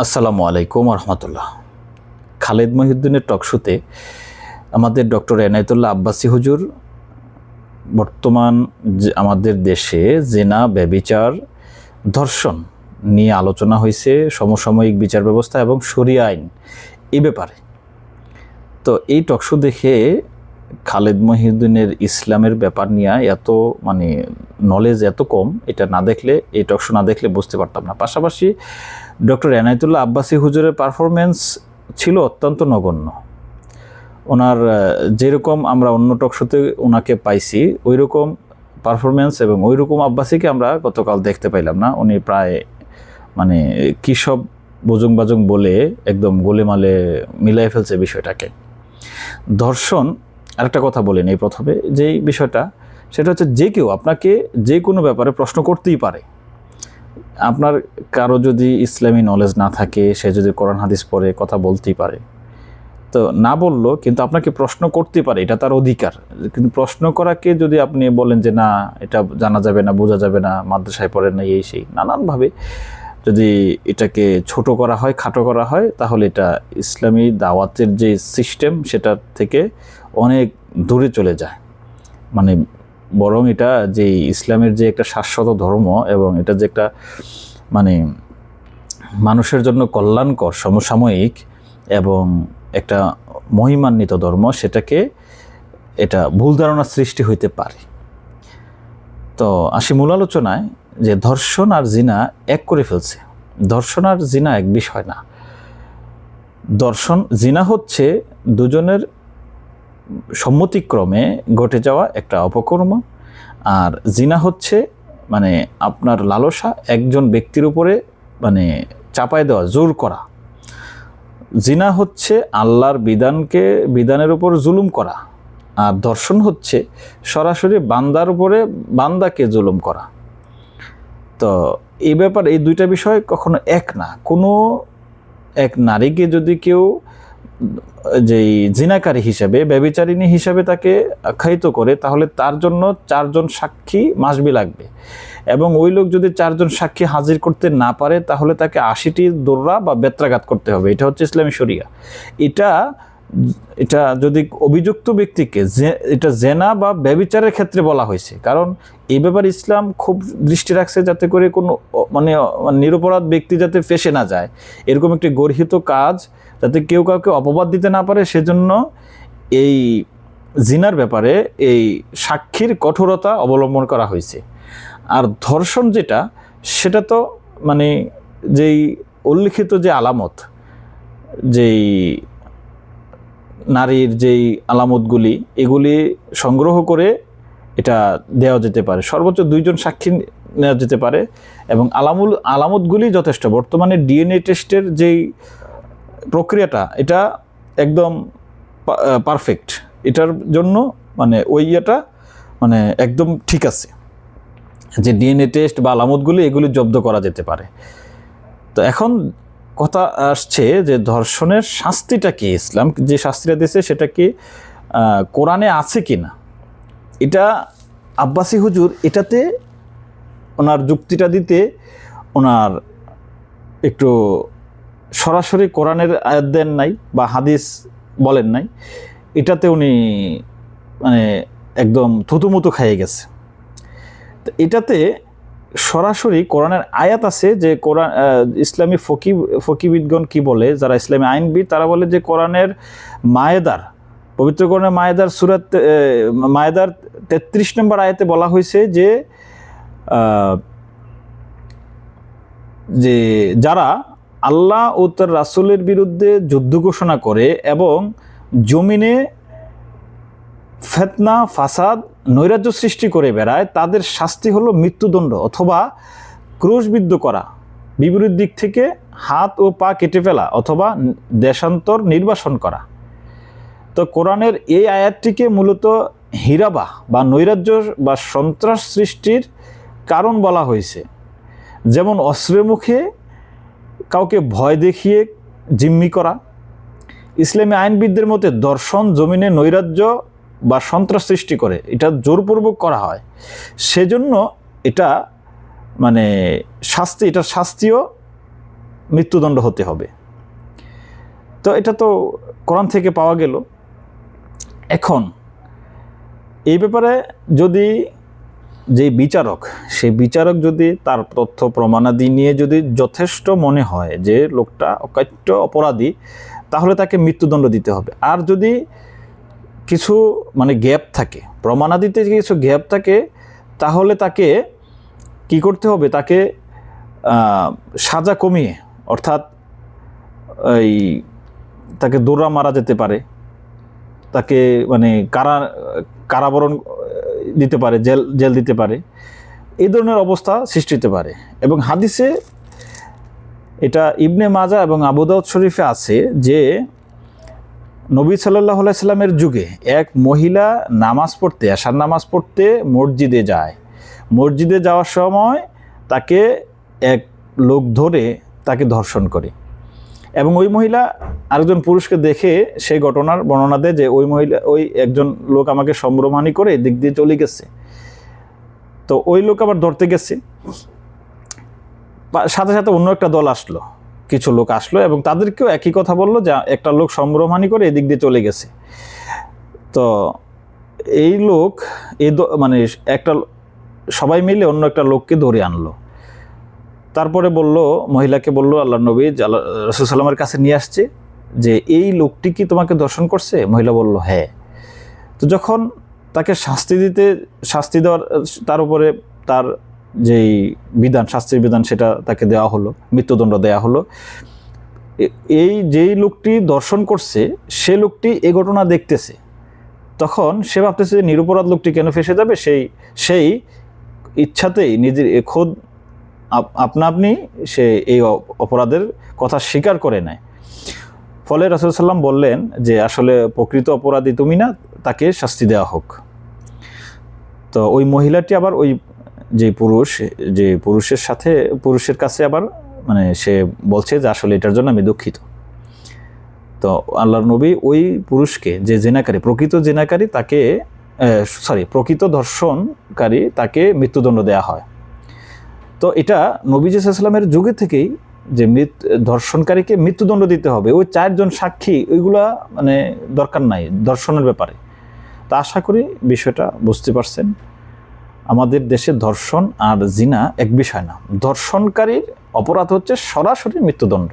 আসসালামু আলাইকুম রহমতুল্লাহ। খালেদ মহিউদ্দিনের টকশোতে আমাদের ডক্টর এনায়েতুল্লাহ আব্বাসী হুজুর বর্তমান আমাদের দেশে জেনা, ব্যভিচার, ধর্ষণ নিয়ে আলোচনা হয়েছে, সমসাময়িক বিচার ব্যবস্থা এবং শরিয়া আইন এই ব্যাপারে। তো এই টকশো দেখে খালেদ মহিউদ্দিনের ইসলামের ব্যাপার নিয়ে এত নলেজ এত কম, এটা না দেখলে, এই টকশো না দেখলে বুঝতে পারতাম না। পাশাপাশি ডক্টর এনায়েতুল্লাহ আব্বাসী হুজুরের পারফরমেন্স ছিল অত্যন্ত নগণ্য। ওনার যেরকম আমরা অন্য টকশোতে ওনাকে পাইছি ওই রকম পারফরমেন্স এবং ওই রকম আব্বাসীকে আমরা গতকাল দেখতে পাইলাম না। উনি প্রায় কী সব বজং বাজং বলে একদম গোলেমালে মিলাই ফেলছে বিষয়টাকে। ধর্ষণ, আরেকটা কথা বলেন এই প্রথমে যেই বিষয়টা, সেটা হচ্ছে যে কেউ আপনাকে যে কোনো ব্যাপারে প্রশ্ন করতেই পারে। আপনার কারো যদি ইসলামী নলেজ না থাকে, সে যদি কোরআন হাদিস পড়ে কথা বলতেই পারে, তো না বললো কিন্তু আপনাকে প্রশ্ন করতে পারে, এটা তার অধিকার। কিন্তু প্রশ্ন করাকে যদি আপনি বলেন যে না এটা জানা যাবে না, বোঝা যাবে না, মাদ্রাসায় পড়েন না, এই সেই নানানভাবে যদি এটাকে ছোট করা হয়, খাটো করা হয়, তাহলে এটা ইসলামী দাওয়াতের যে সিস্টেম সেটা থেকে অনেক দূরে চলে যায়। বরং এটা যে ইসলামের যে একটা শাশ্বত ধর্ম এবং এটা যে একটা মানুষের জন্য কল্যাণকর, সমসাময়িক এবং একটা মহিমান্বিত ধর্ম, সেটাকে এটা ভুল ধারণা সৃষ্টি হইতে পারে। তো আসি মূল আলোচনায়, যে ধর্ষণ আর জিনা এক করে ফেলছে। ধর্ষণ আর জিনা এক বিষয় না। জিনা হচ্ছে দুজনের সম্মতিক্রমে ঘটে যাওয়া একটা অপকর্ম, আর জিনা হচ্ছে আপনার লালসা একজন ব্যক্তির উপরে চাপায় দেওয়া, জোর করা। জিনা হচ্ছে আল্লাহর বিধানের উপর জুলুম করা, আর ধর্ষণ হচ্ছে সরাসরি বান্দার উপরে বান্দাকে জুলুম করা। তো এই ব্যাপার, এই দুইটা বিষয় কখনো এক না। কোনো এক নারীকে যদি কেউ যেই জিনাকারী হিসাবে, ব্যভিচারিণী হিসাবে তাকে আখ্যায়িত করে, তাহলে তার জন্য 4 জন সাক্ষী মাসবি লাগবে, এবং ওই লোক যদি 4 জন সাক্ষী হাজির করতে না পারে, তাহলে তাকে 80টি দোররা বা বেত্রাঘাত করতে হবে। এটা হচ্ছে ইসলামী শরিয়া। এটা যদি অভিযুক্ত ব্যক্তিকে এটা জেনা বা ব্যভিচারের ক্ষেত্রে বলা হয়েছে, কারণ এই ব্যাপারে ইসলাম খুব দৃষ্টি রাখছে যাতে করে কোনো নিরপরাধ ব্যক্তি যাতে ফেঁসে না যায়, এরকম একটি গর্হিত কাজ যাতে কেউ কাউকে অপবাদ দিতে না পারে, সেজন্য এই জিনার ব্যাপারে এই সাক্ষীর কঠোরতা অবলম্বন করা হয়েছে। আর ধর্ষণ যেটা, সেটা তো যেই উল্লিখিত যে আলামত, যেই নারীর যেই আলামতগুলি, এগুলি সংগ্রহ করে এটা দেওয়া যেতে পারে। সর্বোচ্চ 2 জন সাক্ষী নেওয়া যেতে পারে, এবং আলামতগুলি যথেষ্ট। বর্তমানে ডিএনএ টেস্টের যেই প্রক্রিয়াটা, এটা একদম পারফেক্ট। এটার জন্য ওই ইয়েটা একদম ঠিক আছে, যে ডিএনএ টেস্ট বা আলামতগুলি এগুলি জব্দ করা যেতে পারে। তো এখন কথা আসছে যে ধর্ষণের শাস্তিটা কি, ইসলাম যে শাস্তিটা দিয়েছে সেটা কি কোরআনে আছে কি না। এটা আব্বাসী হুজুর এটাতে ওনার যুক্তিটা দিতে ওনার একটু সরাসরি কোরআনের আয়াত দেন নাই বা হাদিস বলেন নাই, এটাতে উনি একদম থুতুমুতু খাইয়ে গেছে। তো এটাতে সরাসরি কোরআনের আয়াত আছে, যে কোরআন ইসলামী ফকিবিদগণ কি বলে, যারা ইসলামী আইনবিদ, তারা বলে যে কোরআনের পবিত্র কোরআনের মায়েদার সূরা মায়েদার 33 নম্বর আয়াতে বলা হয়েছে যে যারা আল্লাহ ও তার রাসূলের বিরুদ্ধে যুদ্ধ ঘোষণা করে এবং জমিনে ফিতনা, ফাসাদ, নৈরাজ্য সৃষ্টি করে বেড়ায়, তাদের শাস্তি হলো মৃত্যুদণ্ড অথবা ক্রুশবিদ্ধ করা, বিপরীত দিক থেকে হাত ও পা কেটে ফেলা অথবা দেশান্তর নির্বাসন করা। তো কোরআনের এই আয়াতটিকে মূলত হিরাবা বা নৈরাজ্য বা সন্ত্রাস সৃষ্টির কারণ বলা হয়েছে। যেমন অস্ত্রের মুখে কাউকে ভয় দেখিয়ে জিম্মি করা। ইসলামী আইনবিদদের মতে ধর্ষণ জমিনে নৈরাজ্য বা সন্ত্রাস সৃষ্টি করে, এটা জোরপূর্বক করা হয়, সেজন্য এটা শাস্তিও মৃত্যুদণ্ড হতে হবে। তো এটা তো কোরআন থেকে পাওয়া গেল। এখন এই ব্যাপারে যদি যে বিচারক, সেই বিচারক যদি তার তথ্য প্রমাণাদি নিয়ে যদি যথেষ্ট মনে হয় যে লোকটা অকাট্য অপরাধী, তাহলে তাকে মৃত্যুদণ্ড দিতে হবে। আর যদি কিছু মানে গ্যাপ থাকে, প্রমাণাদিতে কিছু গ্যাপ থাকে, তাহলে তাকে কি করতে হবে, তাকে সাজা কমিয়ে, অর্থাৎ এই তাকে দৌড়া মারা যেতে পারে, তাকে মানে কারাবরণ দিতে পারে, জেল দিতে পারে, এই ধরনের অবস্থা সৃষ্টি হতে পারে। এবং হাদিসে এটা ইবনে মাজা এবং আবু দাউদ শরীফে আছে যে নবী সাল্লাল্লাহু আলাইহি সাল্লামের যুগে এক মহিলা নামাজ পড়তে, আশার নামাজ পড়তে মসজিদে যায়। মসজিদে যাওয়ার সময় তাকে এক লোক ধরে তাকে ধর্ষণ করে, এবং ওই মহিলা আরেকজন পুরুষকে দেখে সেই ঘটনার বর্ণনা দেয় যে ওই একজন লোক আমাকে সম্ভ্রমহানি করে দিক দিয়ে চলে গেছে। তো ওই লোক আবার ধরতে গেছে, সাথে সাথে অন্য একটা দল আসলো, কিছু লোক আসলো এবং তাদেরকেও একই কথা বললো যে একটা লোক সম্ভ্রমহানি করে এদিক দিয়ে চলে গেছে। তো এই লোক মানে একটা সবাই মিলে অন্য একটা লোককে ধরে আনলো। তারপরে মহিলাকে বলল, আল্লাহ নবী রাসূল সাল্লামের কাছে নিয়ে আসছে যে এই লোকটি কি তোমাকে দর্শন করছে? মহিলা বলল হ্যাঁ। তো যখন তাকে শাস্তি দেওয়ার, তার উপরে তার যেই বিধান, শাস্তির বিধান, সেটা তাকে দেওয়া হলো, মৃত্যুদণ্ড দেওয়া হলো। যেই লোকটি দর্শন করছে সে লোকটি এ ঘটনা দেখতেছে, তখন সে ভাবতেছে যে নিরপরাধ লোকটি কেন ফেঁসে যাবে, সেই ইচ্ছাতেই নিজের খোদ আপনি সে এই অপরাধের কথা স্বীকার করে নেয়। ফলে রাসূল সাল্লাম বললেন যে আসলে প্রকৃত অপরাধী তুমি না, তাকে শাস্তি দেওয়া হোক। তো ওই মহিলাটি আবার ওই যে পুরুষের কাছে আবার মানে সে বলছে যে আসলে এটার জন্য আমি দুঃখিত। তো আল্লাহর নবী ওই পুরুষকে, যে জেনাকারী, প্রকৃত ধর্ষণকারী, তাকে মৃত্যুদণ্ড দেয়া হয়। তো এটা নবীজি সাল্লাল্লাহু আলাইহি ওয়াসাল্লামের যুগে থেকেই যে ধর্ষণকারীকে মৃত্যুদণ্ড দিতে হবে, ওই 4 জন সাক্ষী ওইগুলা মানে দরকার নাই ধর্ষণের ব্যাপারে। তা আশা করি বিষয়টা বুঝতে পারছেন। আমাদের দেশে ধর্ষণ আর জিনা এক বিষয় না। ধর্ষণকারীর অপরাধ হচ্ছে সরাসরি মৃত্যুদণ্ড।